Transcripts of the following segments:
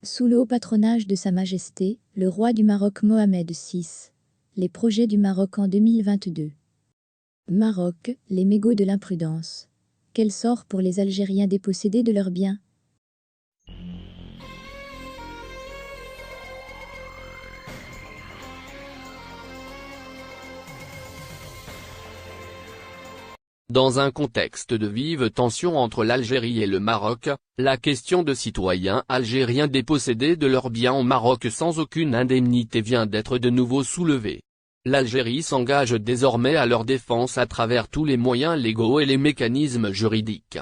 Sous le haut patronage de Sa Majesté, le roi du Maroc Mohamed VI. Les projets du Maroc en 2022. Maroc, les mégots de l'imprudence. Quel sort pour les Algériens dépossédés de leurs biens? Dans un contexte de vive tension entre l'Algérie et le Maroc, la question de citoyens algériens dépossédés de leurs biens au Maroc sans aucune indemnité vient d'être de nouveau soulevée. L'Algérie s'engage désormais à leur défense à travers tous les moyens légaux et les mécanismes juridiques.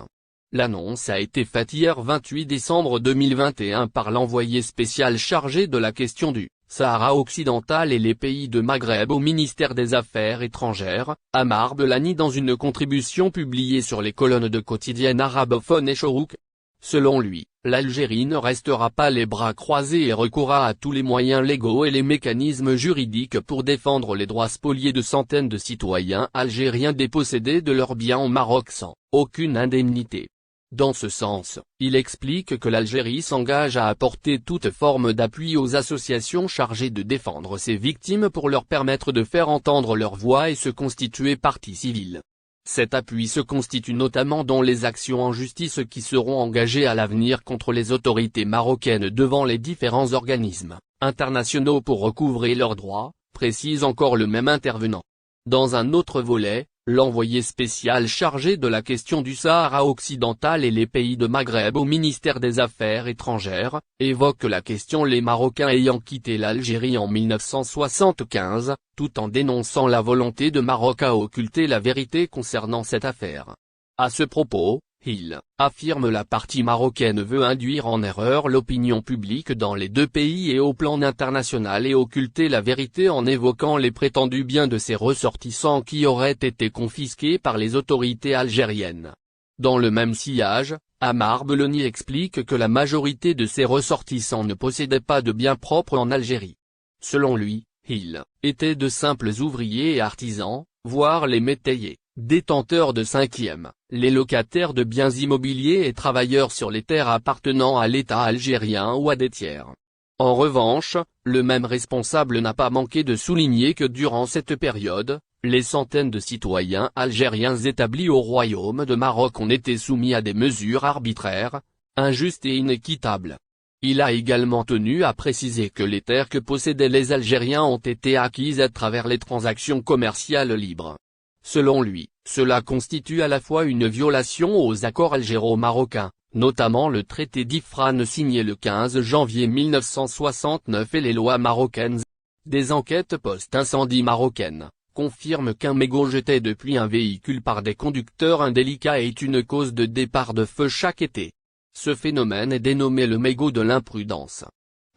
L'annonce a été faite hier 28 décembre 2021 par l'envoyé spécial chargé de la question du Sahara occidental et les pays de Maghreb au ministère des Affaires étrangères, Amar Belani, dans une contribution publiée sur les colonnes de quotidiennes arabophones et Chorouk. Selon lui, l'Algérie ne restera pas les bras croisés et recourra à tous les moyens légaux et les mécanismes juridiques pour défendre les droits spoliés de centaines de citoyens algériens dépossédés de leurs biens au Maroc sans aucune indemnité. Dans ce sens, il explique que l'Algérie s'engage à apporter toute forme d'appui aux associations chargées de défendre ces victimes pour leur permettre de faire entendre leur voix et se constituer partie civile. Cet appui se constitue notamment dans les actions en justice qui seront engagées à l'avenir contre les autorités marocaines devant les différents organismes internationaux pour recouvrer leurs droits, précise encore le même intervenant. Dans un autre volet, l'envoyé spécial chargé de la question du Sahara occidental et les pays de Maghreb au ministère des Affaires étrangères, évoque la question les Marocains ayant quitté l'Algérie en 1975, tout en dénonçant la volonté de Maroc à occulter la vérité concernant cette affaire. À ce propos, il affirme la partie marocaine veut induire en erreur l'opinion publique dans les deux pays et au plan international et occulter la vérité en évoquant les prétendus biens de ses ressortissants qui auraient été confisqués par les autorités algériennes. Dans le même sillage, Amar Belani explique que la majorité de ses ressortissants ne possédaient pas de biens propres en Algérie. Selon lui, ils étaient de simples ouvriers et artisans, voire les métayers, détenteurs de cinquièmes, les locataires de biens immobiliers et travailleurs sur les terres appartenant à l'État algérien ou à des tiers. En revanche, le même responsable n'a pas manqué de souligner que durant cette période, les centaines de citoyens algériens établis au Royaume de Maroc ont été soumis à des mesures arbitraires, injustes et inéquitables. Il a également tenu à préciser que les terres que possédaient les Algériens ont été acquises à travers les transactions commerciales libres. Selon lui, cela constitue à la fois une violation aux accords algéro-marocains, notamment le traité d'Ifrane signé le 15 janvier 1969 et les lois marocaines. Des enquêtes post-incendie marocaines confirment qu'un mégot jeté depuis un véhicule par des conducteurs indélicats est une cause de départ de feu chaque été. Ce phénomène est dénommé le mégot de l'imprudence.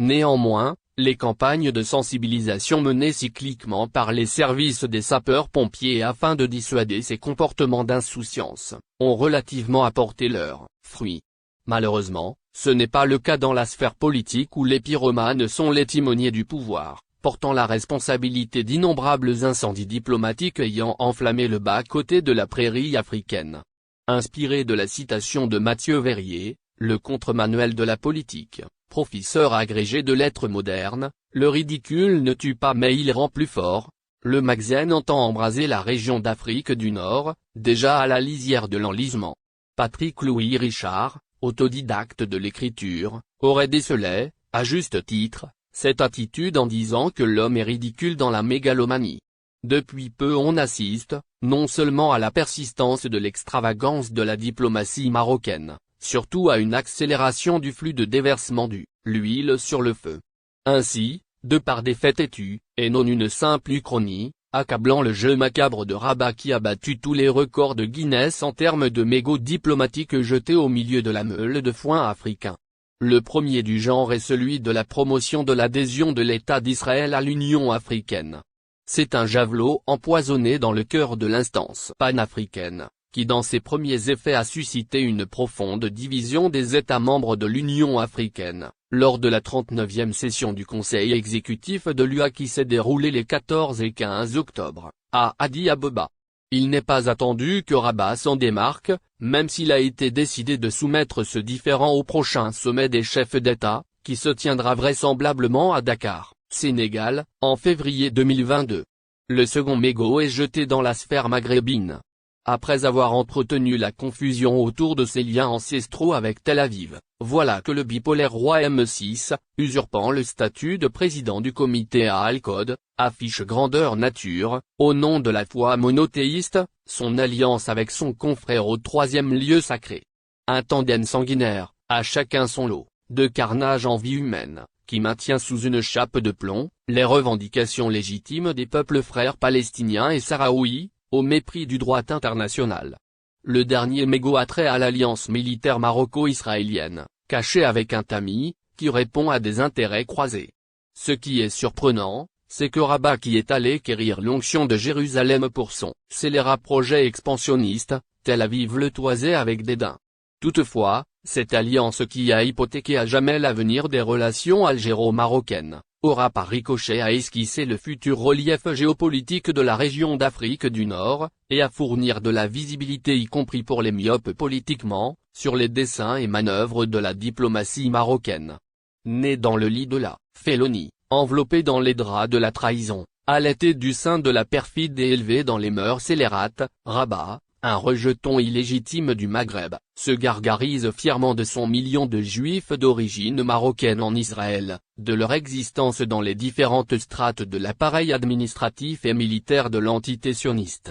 Néanmoins, les campagnes de sensibilisation menées cycliquement par les services des sapeurs-pompiers afin de dissuader ces comportements d'insouciance, ont relativement apporté leurs fruits. Malheureusement, ce n'est pas le cas dans la sphère politique où les pyromanes sont les timoniers du pouvoir, portant la responsabilité d'innombrables incendies diplomatiques ayant enflammé le bas-côté de la prairie africaine. Inspiré de la citation de Mathieu Verrier, le contre-manuel de la politique, professeur agrégé de lettres modernes, le ridicule ne tue pas mais il rend plus fort. Le Magazine entend embraser la région d'Afrique du Nord, déjà à la lisière de l'enlisement. Patrick Louis Richard, autodidacte de l'écriture, aurait décelé, à juste titre, cette attitude en disant que l'homme est ridicule dans la mégalomanie. Depuis peu on assiste, non seulement à la persistance de l'extravagance de la diplomatie marocaine, surtout à une accélération du flux de déversement l'huile sur le feu. Ainsi, de par des faits têtus, et non une simple uchronie, accablant le jeu macabre de Rabat qui a battu tous les records de Guinness en termes de mégots diplomatiques jetés au milieu de la meule de foin africain. Le premier du genre est celui de la promotion de l'adhésion de l'État d'Israël à l'Union africaine. C'est un javelot empoisonné dans le cœur de l'instance panafricaine, qui dans ses premiers effets a suscité une profonde division des États membres de l'Union africaine, lors de la 39e session du Conseil exécutif de l'UA qui s'est déroulée les 14 et 15 octobre, à Addis Abeba. Il n'est pas attendu que Rabat s'en démarque, même s'il a été décidé de soumettre ce différend au prochain sommet des chefs d'État, qui se tiendra vraisemblablement à Dakar, Sénégal, en février 2022. Le second mégot est jeté dans la sphère maghrébine. Après avoir entretenu la confusion autour de ses liens ancestraux avec Tel Aviv, voilà que le bipolaire roi M6, usurpant le statut de président du comité à Al-Qod, affiche grandeur nature, au nom de la foi monothéiste, son alliance avec son confrère au troisième lieu sacré. Un tandem sanguinaire, à chacun son lot, de carnage en vie humaine, qui maintient sous une chape de plomb, les revendications légitimes des peuples frères palestiniens et sahraouis, au mépris du droit international. Le dernier mégot a trait à l'alliance militaire maroco-israélienne, cachée avec un tamis, qui répond à des intérêts croisés. Ce qui est surprenant, c'est que Rabat qui est allé quérir l'onction de Jérusalem pour son scélérat projet expansionniste, Tel Aviv le toisait avec dédain. Toutefois, cette alliance qui a hypothéqué à jamais l'avenir des relations algéro-marocaines, aura par ricochet à esquisser le futur relief géopolitique de la région d'Afrique du Nord, et à fournir de la visibilité y compris pour les myopes politiquement, sur les desseins et manœuvres de la diplomatie marocaine. Né dans le lit de la félonie, enveloppé dans les draps de la trahison, allaité du sein de la perfide et élevé dans les mœurs scélérates, Rabat, un rejeton illégitime du Maghreb, se gargarise fièrement de son million de juifs d'origine marocaine en Israël, de leur existence dans les différentes strates de l'appareil administratif et militaire de l'entité sioniste.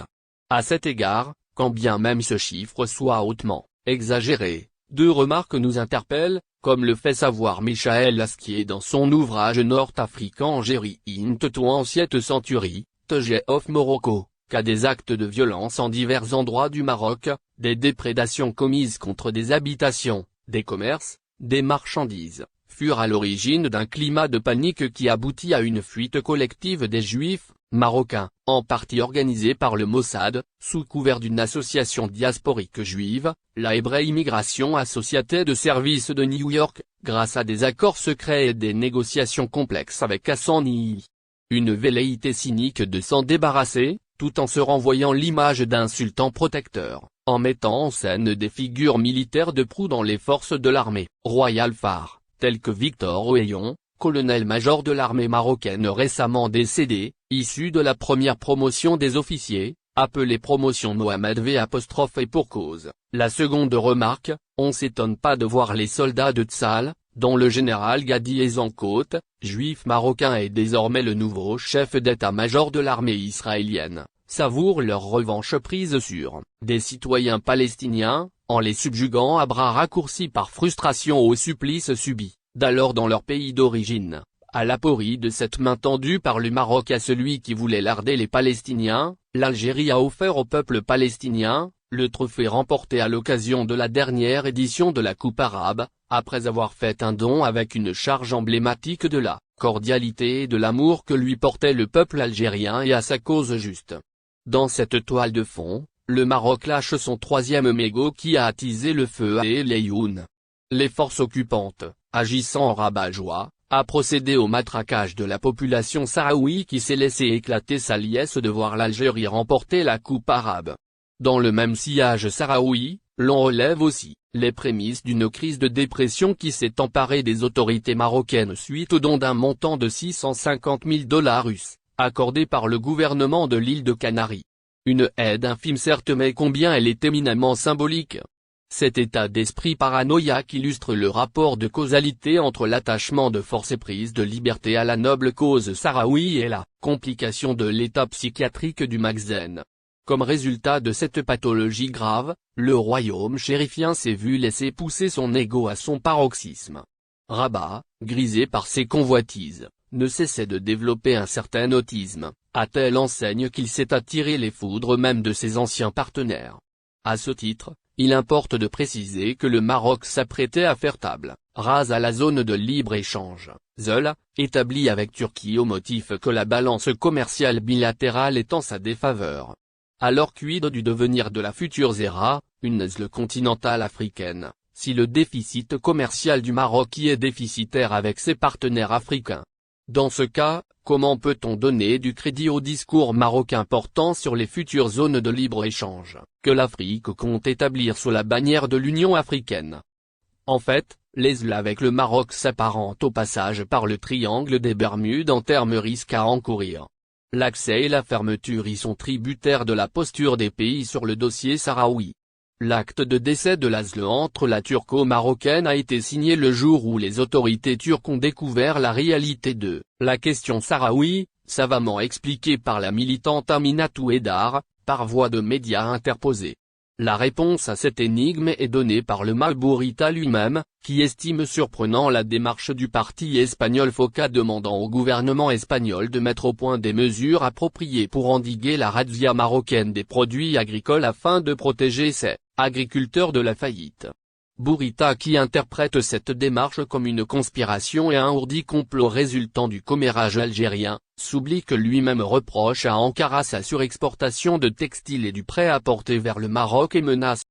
À cet égard, quand bien même ce chiffre soit hautement exagéré, deux remarques nous interpellent, comme le fait savoir Michael Asquier dans son ouvrage nord-africain Jerry in the 20th Century, The of Morocco, qu'à des actes de violence en divers endroits du Maroc, des déprédations commises contre des habitations, des commerces, des marchandises, furent à l'origine d'un climat de panique qui aboutit à une fuite collective des Juifs marocains, en partie organisée par le Mossad, sous couvert d'une association diasporique juive, la Hebrew Immigration Associated de Services de New York, grâce à des accords secrets et des négociations complexes avec Hassani. Une velléité cynique de s'en débarrasser, tout en se renvoyant l'image d'un sultan protecteur, en mettant en scène des figures militaires de proue dans les forces de l'armée royale phare, tels que Victor Ouaillon, colonel-major de l'armée marocaine récemment décédé, issu de la première promotion des officiers, appelée promotion Mohamed V', et pour cause. La seconde remarque, on s'étonne pas de voir les soldats de Tzal, dont le général Gadi Ezankot, juif marocain et désormais le nouveau chef d'état-major de l'armée israélienne, savourent leur revanche prise sur des citoyens palestiniens, en les subjuguant à bras raccourcis par frustration au supplice subi, d'alors dans leur pays d'origine, à l'aporie de cette main tendue par le Maroc à celui qui voulait larder les Palestiniens. L'Algérie a offert au peuple palestinien, le trophée remporté à l'occasion de la dernière édition de la Coupe arabe, après avoir fait un don avec une charge emblématique de la cordialité et de l'amour que lui portait le peuple algérien et à sa cause juste. Dans cette toile de fond, le Maroc lâche son troisième mégot qui a attisé le feu à El Ayoun. Les forces occupantes, agissant en rabat-joie, a procédé au matraquage de la population sahraoui qui s'est laissé éclater sa liesse de voir l'Algérie remporter la Coupe arabe. Dans le même sillage sahraoui, l'on relève aussi les prémices d'une crise de dépression qui s'est emparée des autorités marocaines suite au don d'un montant de 650 000 $ russes, accordé par le gouvernement de l'île de Canaries. Une aide infime certes, mais combien elle est éminemment symbolique. Cet état d'esprit paranoïaque illustre le rapport de causalité entre l'attachement de force éprise de liberté à la noble cause sahraoui et la complication de l'état psychiatrique du Makhzen. Comme résultat de cette pathologie grave, le royaume chérifien s'est vu laisser pousser son ego à son paroxysme. Rabat, grisé par ses convoitises, ne cessait de développer un certain autisme, à telle enseigne qu'il s'est attiré les foudres même de ses anciens partenaires. À ce titre, il importe de préciser que le Maroc s'apprêtait à faire table rase à la zone de libre-échange, ZEL, établie avec Turquie au motif que la balance commerciale bilatérale est en sa défaveur. Alors quid du devenir de la future ZERA, une ZLE continentale africaine, si le déficit commercial du Maroc y est déficitaire avec ses partenaires africains? Dans ce cas, comment peut-on donner du crédit au discours marocain portant sur les futures zones de libre-échange, que l'Afrique compte établir sous la bannière de l'Union africaine? En fait, les liens avec le Maroc s'apparentent au passage par le triangle des Bermudes en termes risques à encourir. L'accès et la fermeture y sont tributaires de la posture des pays sur le dossier sahraoui. L'acte de décès de Laszlo entre la turco-marocaine a été signé le jour où les autorités turques ont découvert la réalité de la question sahraoui, savamment expliquée par la militante Aminatou Haidar, par voie de médias interposés. La réponse à cette énigme est donnée par le Malbourita lui-même, qui estime surprenant la démarche du parti espagnol FOCA demandant au gouvernement espagnol de mettre au point des mesures appropriées pour endiguer la razzia marocaine des produits agricoles afin de protéger ses agriculteurs de la faillite. Bourita, qui interprète cette démarche comme une conspiration et un ourdi complot résultant du commérage algérien, s'oublie que lui-même reproche à Ankara sa surexportation de textiles et du prêt-à-porter vers le Maroc et menace